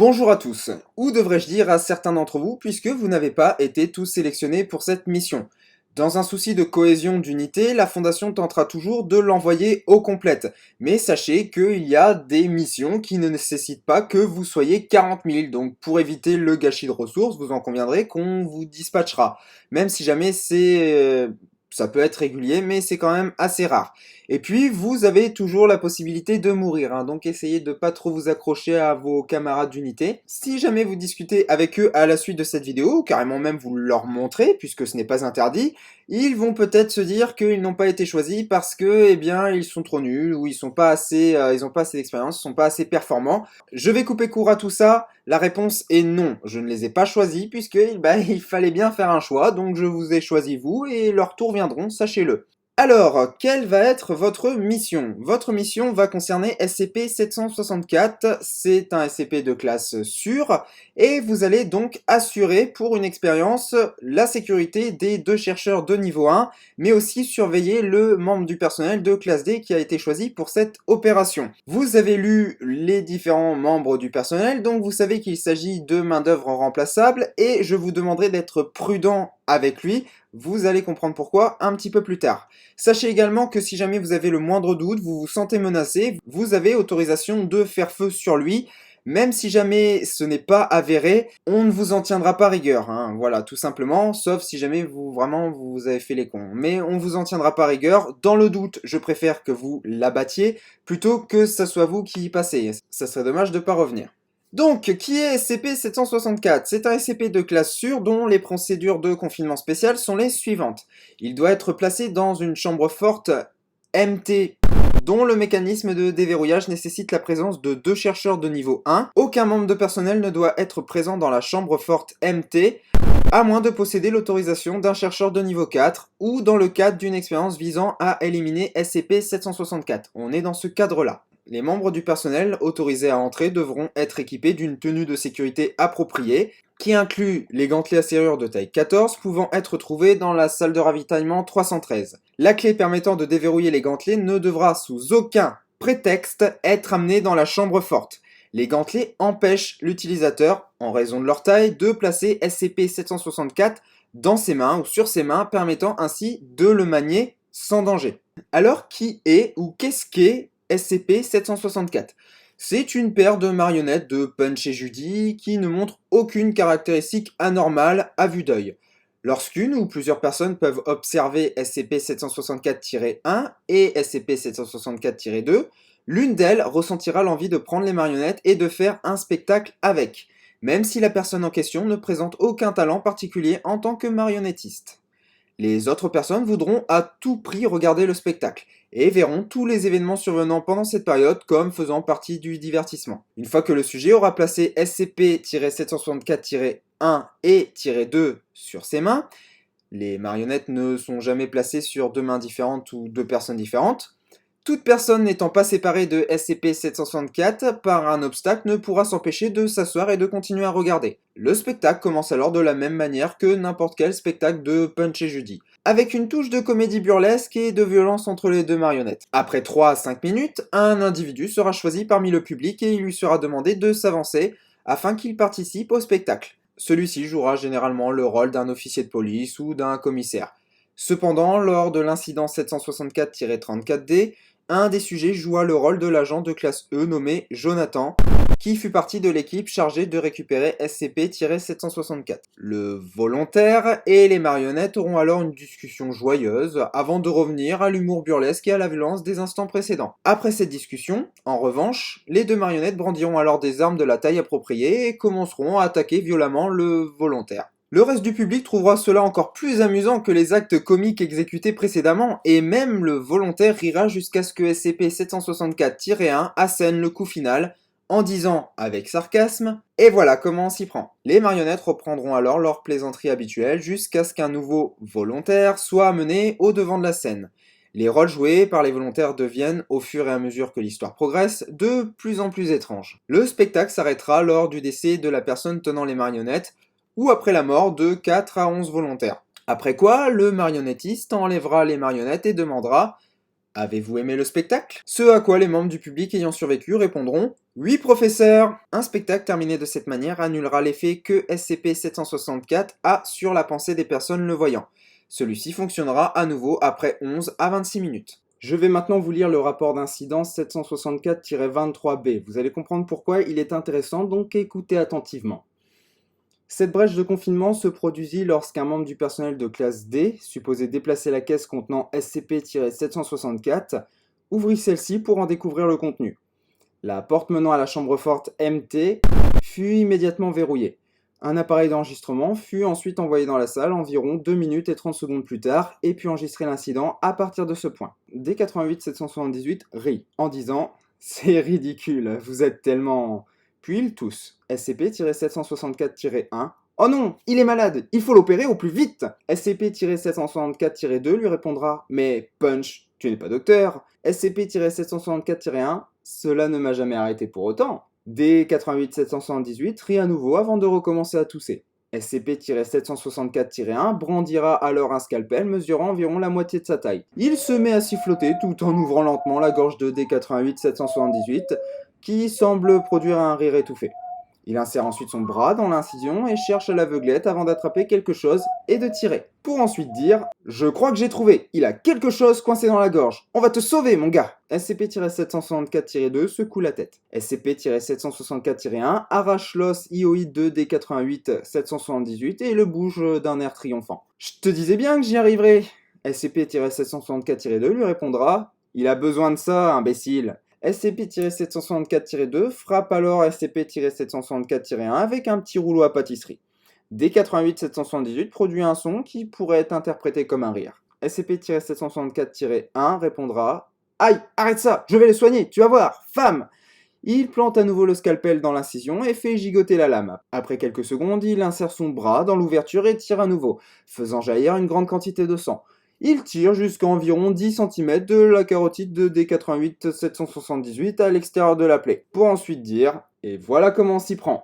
Bonjour à tous, ou devrais-je dire à certains d'entre vous, puisque vous n'avez pas été tous sélectionnés pour cette mission. Dans un souci de cohésion d'unité, la Fondation tentera toujours de l'envoyer au complète. Mais sachez qu'il y a des missions qui ne nécessitent pas que vous soyez 40 000. Donc pour éviter le gâchis de ressources, vous en conviendrez qu'on vous dispatchera. Même si jamais ça peut être régulier, mais c'est quand même assez rare. Et puis, vous avez toujours la possibilité de mourir, hein, donc essayez de pas trop vous accrocher à vos camarades d'unité. Si jamais vous discutez avec eux à la suite de cette vidéo, ou carrément même vous leur montrez, puisque ce n'est pas interdit, ils vont peut-être se dire qu'ils n'ont pas été choisis parce que, eh bien, ils sont trop nuls, ou ils sont pas assez, ils ont pas assez d'expérience, ils sont pas assez performants. Je vais couper court à tout ça. La réponse est non, je ne les ai pas choisis puisque, il fallait bien faire un choix, donc je vous ai choisi vous et leurs tours viendront, sachez-le. Alors, quelle va être votre mission? Votre mission va concerner SCP-764, c'est un SCP de classe sûre, et vous allez donc assurer pour une expérience la sécurité des deux chercheurs de niveau 1, mais aussi surveiller le membre du personnel de classe D qui a été choisi pour cette opération. Vous avez lu les différents membres du personnel, donc vous savez qu'il s'agit de main-d'œuvre remplaçable, et je vous demanderai d'être prudent avec lui. Vous allez comprendre pourquoi un petit peu plus tard. Sachez également que si jamais vous avez le moindre doute, vous vous sentez menacé, vous avez autorisation de faire feu sur lui. Même si jamais ce n'est pas avéré, on ne vous en tiendra pas rigueur, hein. Voilà, tout simplement, sauf si jamais vous avez fait les cons. Mais on vous en tiendra pas rigueur. Dans le doute, je préfère que vous l'abattiez plutôt que ça soit vous qui y passez. Ça serait dommage de pas revenir. Donc, qui est SCP-764? C'est un SCP de classe sûre dont les procédures de confinement spécial sont les suivantes. Il doit être placé dans une chambre forte MT, dont le mécanisme de déverrouillage nécessite la présence de 2 chercheurs de niveau 1. Aucun membre de personnel ne doit être présent dans la chambre forte MT, à moins de posséder l'autorisation d'un chercheur de niveau 4, ou dans le cadre d'une expérience visant à éliminer SCP-764. On est dans ce cadre-là. Les membres du personnel autorisés à entrer devront être équipés d'une tenue de sécurité appropriée, qui inclut les gantelets à serrure de taille 14 pouvant être trouvés dans la salle de ravitaillement 313. La clé permettant de déverrouiller les gantelets ne devra sous aucun prétexte être amenée dans la chambre forte. Les gantelets empêchent l'utilisateur, en raison de leur taille, de placer SCP-764 dans ses mains ou sur ses mains, permettant ainsi de le manier sans danger. Alors, qui est ou qu'est-ce qu'est SCP-764? C'est une paire de marionnettes de Punch et Judy qui ne montrent aucune caractéristique anormale à vue d'œil. Lorsqu'une ou plusieurs personnes peuvent observer SCP-764-1 et SCP-764-2, l'une d'elles ressentira l'envie de prendre les marionnettes et de faire un spectacle avec, même si la personne en question ne présente aucun talent particulier en tant que marionnettiste. Les autres personnes voudront à tout prix regarder le spectacle, et verront tous les événements survenant pendant cette période comme faisant partie du divertissement. Une fois que le sujet aura placé SCP-764-1 et -2 sur ses mains, les marionnettes ne sont jamais placées sur 2 mains différentes ou 2 personnes différentes, toute personne n'étant pas séparée de SCP-764 par un obstacle ne pourra s'empêcher de s'asseoir et de continuer à regarder. Le spectacle commence alors de la même manière que n'importe quel spectacle de Punch et Judy, avec une touche de comédie burlesque et de violence entre les deux marionnettes. Après 3 à 5 minutes, un individu sera choisi parmi le public et il lui sera demandé de s'avancer afin qu'il participe au spectacle. Celui-ci jouera généralement le rôle d'un officier de police ou d'un commissaire. Cependant, lors de l'incident 764-34D, un des sujets joua le rôle de l'agent de classe E nommé Jonathan, qui fut partie de l'équipe chargée de récupérer SCP-764. Le volontaire et les marionnettes auront alors une discussion joyeuse avant de revenir à l'humour burlesque et à la violence des instants précédents. Après cette discussion, en revanche, les deux marionnettes brandiront alors des armes de la taille appropriée et commenceront à attaquer violemment le volontaire. Le reste du public trouvera cela encore plus amusant que les actes comiques exécutés précédemment, et même le volontaire rira jusqu'à ce que SCP-764-1 assène le coup final, en disant avec sarcasme « Et voilà comment on s'y prend ». Les marionnettes reprendront alors leur plaisanterie habituelle jusqu'à ce qu'un nouveau volontaire soit amené au devant de la scène. Les rôles joués par les volontaires deviennent, au fur et à mesure que l'histoire progresse, de plus en plus étranges. Le spectacle s'arrêtera lors du décès de la personne tenant les marionnettes, ou après la mort de 4 à 11 volontaires. Après quoi, le marionnettiste enlèvera les marionnettes et demandera Avez-vous aimé le spectacle? Ce à quoi les membres du public ayant survécu répondront oui, professeur! Un spectacle terminé de cette manière annulera l'effet que SCP-764 a sur la pensée des personnes le voyant. Celui-ci fonctionnera à nouveau après 11 à 26 minutes. Je vais maintenant vous lire le rapport d'incident 764-23B. Vous allez comprendre pourquoi il est intéressant, donc écoutez attentivement. Cette brèche de confinement se produisit lorsqu'un membre du personnel de classe D, supposé déplacer la caisse contenant SCP-764, ouvrit celle-ci pour en découvrir le contenu. La porte menant à la chambre forte MT fut immédiatement verrouillée. Un appareil d'enregistrement fut ensuite envoyé dans la salle environ 2 minutes et 30 secondes plus tard et put enregistrer l'incident à partir de ce point. D88-778 rit en disant « C'est ridicule, vous êtes tellement... » Puis ils tous. SCP-764-1 Oh non, il est malade, il faut l'opérer au plus vite. SCP-764-2 lui répondra Mais Punch, tu n'es pas docteur. SCP-764-1 Cela ne m'a jamais arrêté pour autant. D88-778 rit à nouveau avant de recommencer à tousser. SCP-764-1 brandira alors un scalpel mesurant environ la moitié de sa taille. Il se met à siffloter tout en ouvrant lentement la gorge de D88-778 qui semble produire un rire étouffé. Il insère ensuite son bras dans l'incision et cherche à l'aveuglette avant d'attraper quelque chose et de tirer. Pour ensuite dire « Je crois que j'ai trouvé, il a quelque chose coincé dans la gorge. On va te sauver, mon gars !» SCP-764-2 secoue la tête. SCP-764-1 arrache l'os hyoïde de D88-778 et le bouge d'un air triomphant. « Je te disais bien que j'y arriverais !» SCP-764-2 lui répondra « Il a besoin de ça, imbécile !» SCP-764-2 frappe alors SCP-764-1 avec un petit rouleau à pâtisserie. D88-778 produit un son qui pourrait être interprété comme un rire. SCP-764-1 répondra « Aïe, arrête ça, je vais les soigner, tu vas voir, femme !» Il plante à nouveau le scalpel dans l'incision et fait gigoter la lame. Après quelques secondes, il insère son bras dans l'ouverture et tire à nouveau, faisant jaillir une grande quantité de sang. Il tire jusqu'à environ 10 cm de la carotide de D88-778 à l'extérieur de la plaie, pour ensuite dire « Et voilà comment on s'y prend !»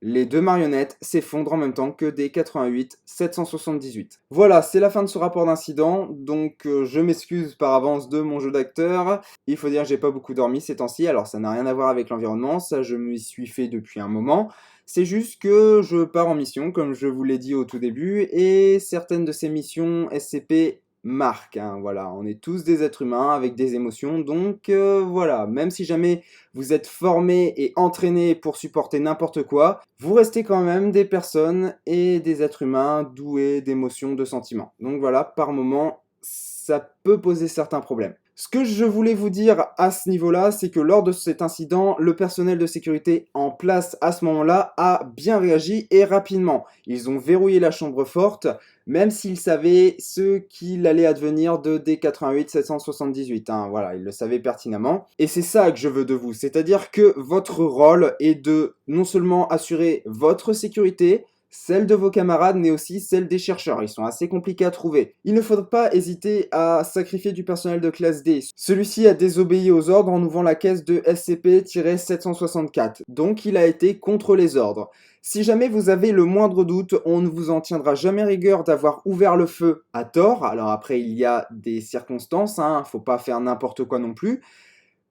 Les deux marionnettes s'effondrent en même temps que D88-778. Voilà, c'est la fin de ce rapport d'incident, donc je m'excuse par avance de mon jeu d'acteur. Il faut dire que j'ai pas beaucoup dormi ces temps-ci, alors ça n'a rien à voir avec l'environnement, ça je m'y suis fait depuis un moment. C'est juste que je pars en mission, comme je vous l'ai dit au tout début, et certaines de ces missions SCP marque, hein, voilà, on est tous des êtres humains avec des émotions, donc voilà, même si jamais vous êtes formés et entraînés pour supporter n'importe quoi, vous restez quand même des personnes et des êtres humains doués d'émotions, de sentiments. Donc voilà, par moment, ça peut poser certains problèmes. Ce que je voulais vous dire à ce niveau-là, c'est que lors de cet incident, le personnel de sécurité en place à ce moment-là a bien réagi et rapidement. Ils ont verrouillé la chambre forte, même s'ils savaient ce qu'il allait advenir de D88-778. Hein, voilà, ils le savaient pertinemment. Et c'est ça que je veux de vous, c'est-à-dire que votre rôle est de non seulement assurer votre sécurité, celle de vos camarades, mais aussi celle des chercheurs. Ils sont assez compliqués à trouver. Il ne faudra pas hésiter à sacrifier du personnel de classe D. Celui-ci a désobéi aux ordres en ouvrant la caisse de SCP-764. Donc il a été contre les ordres. Si jamais vous avez le moindre doute, on ne vous en tiendra jamais rigueur d'avoir ouvert le feu à tort. Alors après, il y a des circonstances, hein, faut pas faire n'importe quoi non plus.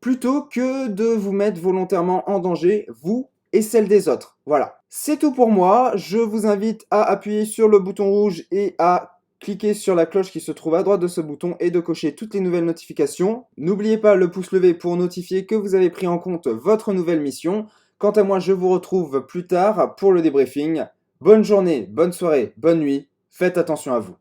Plutôt que de vous mettre volontairement en danger, vous et celle des autres. Voilà. C'est tout pour moi. Je vous invite à appuyer sur le bouton rouge et à cliquer sur la cloche qui se trouve à droite de ce bouton et de cocher toutes les nouvelles notifications. N'oubliez pas le pouce levé pour notifier que vous avez pris en compte votre nouvelle mission. Quant à moi, je vous retrouve plus tard pour le débriefing. Bonne journée, bonne soirée, bonne nuit. Faites attention à vous.